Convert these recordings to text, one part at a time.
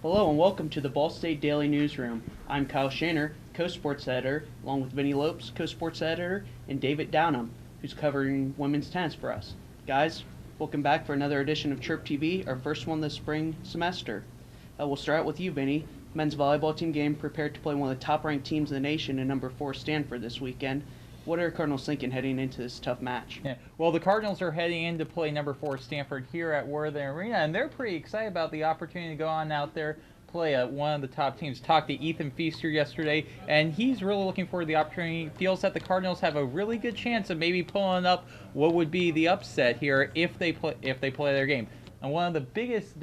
Hello and welcome to the Ball State Daily Newsroom. I'm Kyle Shaner, co-sports editor, along with Vinny Lopes, co-sports editor, and David Downham, who's covering women's tennis for us. Guys, welcome back for another edition of Chirp TV, our first one this spring semester. We'll start out with you, Vinny. Men's volleyball team game prepared to play one of the top-ranked teams in the nation in number 4 Stanford this weekend. What are Cardinals thinking heading into this tough match? Yeah. Well, the Cardinals are heading in to play number 4 Stanford here at Worthing Arena, and they're pretty excited about the opportunity to go on out there, play at one of the top teams. Talked to Ethan Feaster yesterday, and he's really looking forward to the opportunity. Feels that the Cardinals have a really good chance of maybe pulling up what would be the upset here if they play their game. And one of the biggest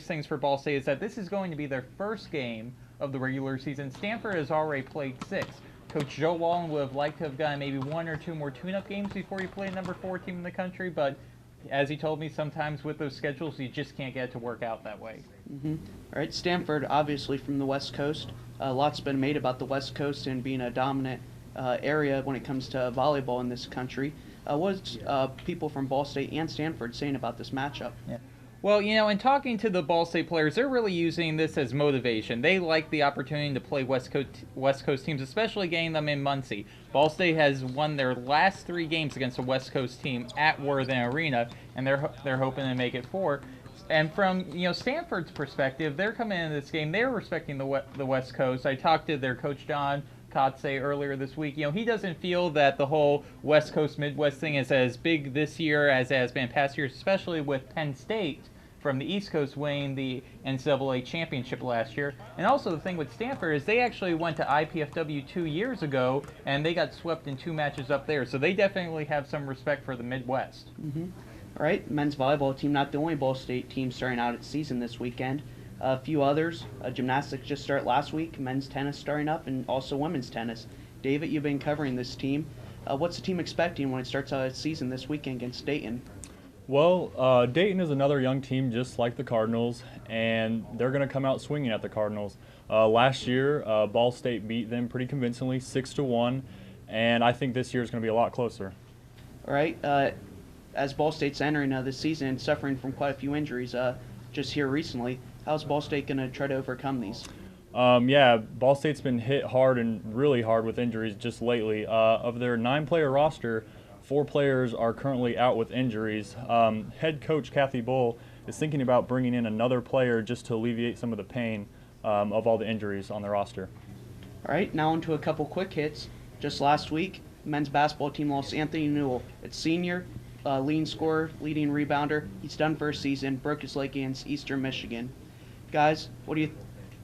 things for Ball State is that this is going to be their first game of the regular season. Stanford has already played 6. Coach Joe Wallen would have liked to have gotten maybe 1 or 2 more tune-up games before he played number 4 team in the country, but as he told me, sometimes with those schedules, you just can't get it to work out that way. All right, Stanford, obviously from the West Coast. Lots been made about the West Coast and being a dominant area when it comes to volleyball in this country. What's people from Ball State and Stanford saying about this matchup? Yeah. Well, in talking to the Ball State players, they're really using this as motivation. They like the opportunity to play West Coast teams, especially getting them in Muncie. Ball State has won their last 3 games against a West Coast team at Worthing Arena, and they're hoping to make it 4. And from Stanford's perspective, they're coming into this game. They're respecting the West Coast. I talked to their coach John Kotze earlier this week. He doesn't feel that the whole West Coast Midwest thing is as big this year as it has been past years, especially with Penn State from the East Coast winning the NCAA championship last year. And also the thing with Stanford is they actually went to IPFW 2 years ago, and they got swept in 2 matches up there. So they definitely have some respect for the Midwest. All right, men's volleyball team, not the only Ball State team starting out its season this weekend. A few others. Gymnastics just started last week, men's tennis starting up, and also women's tennis. David, you've been covering this team. What's the team expecting when it starts out its season this weekend against Dayton? Well, Dayton is another young team just like the Cardinals, and they're going to come out swinging at the Cardinals. Last year, Ball State beat them pretty convincingly, 6-1, and I think this year is going to be a lot closer. All right, as Ball State's entering this season and suffering from quite a few injuries just here recently, how's Ball State going to try to overcome these? Yeah, Ball State's been hit hard and really hard with injuries just lately. Of their 9-player roster, 4 players are currently out with injuries. Head coach Kathy Bull is thinking about bringing in another player just to alleviate some of the pain of all the injuries on the roster. All right, now into a couple quick hits. Just last week, men's basketball team lost Anthony Newell. It's senior, leading scorer, leading rebounder. He's done for a season, broke his leg against Eastern Michigan. Guys, what do you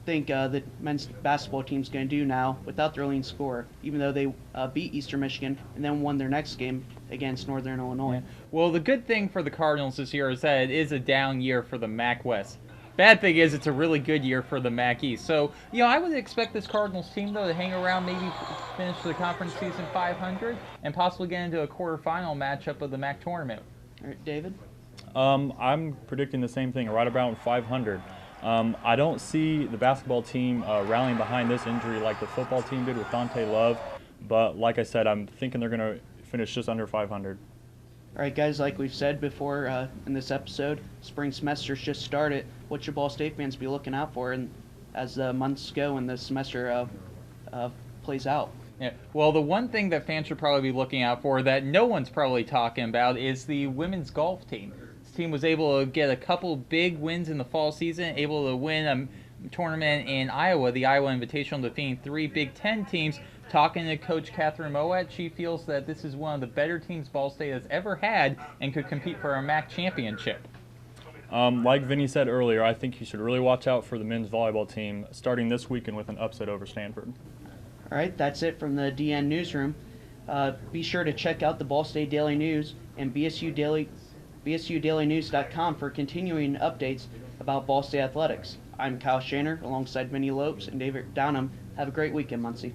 think the men's basketball team's going to do now without their leading scorer, even though they beat Eastern Michigan and then won their next game against Northern Illinois? Yeah. Well, the good thing for the Cardinals this year is that it is a down year for the MAC West. Bad thing is it's a really good year for the MAC East. So, I would expect this Cardinals team, though, to hang around, maybe finish the conference season 500 and possibly get into a quarterfinal matchup of the MAC tournament. All right, David? I'm predicting the same thing, right about 500. I don't see the basketball team rallying behind this injury like the football team did with Dante Love, but like I said, I'm thinking they're going to finish just under 500. All right, guys, like we've said before in this episode, spring semester's just started. What should Ball State fans be looking out for as the months go and the semester plays out? Yeah. Well, the one thing that fans should probably be looking out for that no one's probably talking about is the women's golf team. This team was able to get a couple big wins in the fall season, able to win a tournament in Iowa, the Iowa Invitational, defeating 3 Big Ten teams. Talking to Coach Catherine Mowat, she feels that this is one of the better teams Ball State has ever had and could compete for a MAC championship. Like Vinny said earlier, I think you should really watch out for the men's volleyball team starting this weekend with an upset over Stanford. All right, that's it from the DN Newsroom. Be sure to check out the Ball State Daily News and BSUDailyNews.com for continuing updates about Ball State athletics. I'm Kyle Shaner alongside Vinny Lopes and David Downham. Have a great weekend, Muncie.